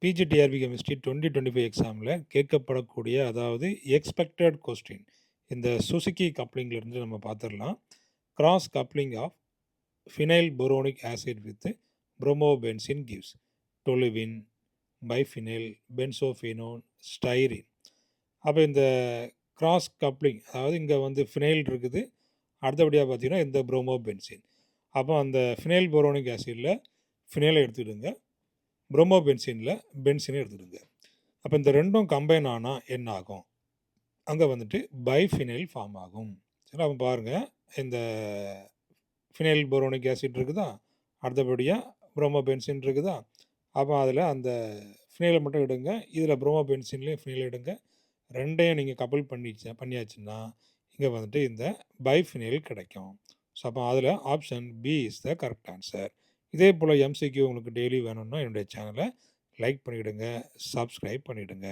PGTRB chemistry 2025 எக்ஸாமில் கேட்கப்படக்கூடிய அதாவது எக்ஸ்பெக்டட் கொஸ்டின் இந்த சுசுகி கப்ளிங்லேருந்து நம்ம பார்த்துடலாம். Cross coupling of phenyl boronic acid with bromobenzene gives toluene biphenyl benzophenone styrene. அப்போ இந்த கிராஸ் கப்ளிங் அதாவது இங்கே வந்து ஃபினைல் இருக்குது, அடுத்தபடியாக பார்த்தீங்கன்னா இந்த புரோமோபென்சின். அப்போ அந்த ஃபினைல் போரோனிக் ஆசிடில் ஃபினைலை எடுத்துக்கிடுங்க, புரோமோபென்சினில் பென்சினை எடுத்துக்கிடுங்க. அப்போ இந்த ரெண்டும் கம்பைன் ஆனால் என்ன ஆகும்? அங்கே வந்துட்டு பைஃபினைல் ஃபார்ம் ஆகும். சரி, அப்போ பாருங்கள், இந்த ஃபினைல் போரோனிக் ஆசிட் இருக்குதா, அடுத்தபடியாக புரோமோபென்சின் இருக்குதா. அப்போ அதில் அந்த ஃபினைலை மட்டும் எடுங்க, இதில் புரோமோபென்சின்லேயும் ஃபினைல் எடுங்க, ரெண்டையும் நீங்கள் கப்பல் பண்ணியாச்சுன்னா இங்கே வந்துட்டு இந்த பைஃபினைல் கிடைக்கும். ஸோ அப்போ அதில் option B is the correct answer. இதே போல் எம்சிக்யூ உங்களுக்கு டெய்லி வேணும்னா என்னுடைய சேனலை லைக் பண்ணிவிடுங்க, சப்ஸ்கிரைப் பண்ணிவிடுங்க.